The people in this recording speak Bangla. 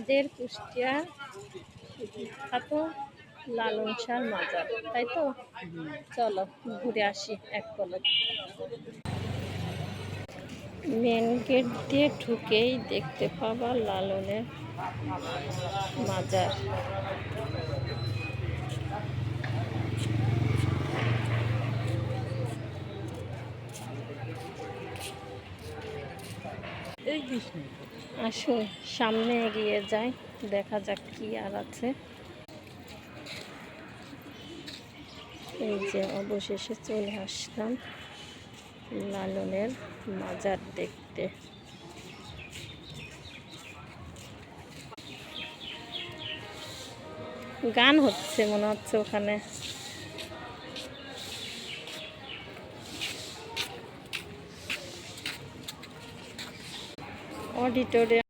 আমাদের কুষ্টিয়ার বিখ্যাত লালন শাহর মাজার, তাই তো? চলো ঘুরে আসি এক পলক। মেন গেট দিয়ে ঢুকেই দেখতে পাবা লালনের মাজার। আসুন সামনে এগিয়ে যাই, দেখা যাক কি আর আছে। এই যে অবশেষে চলে আসলাম লালনের মাজার দেখতে। গান হচ্ছে মনে হচ্ছে ওখানে। অডিটোরিয়াম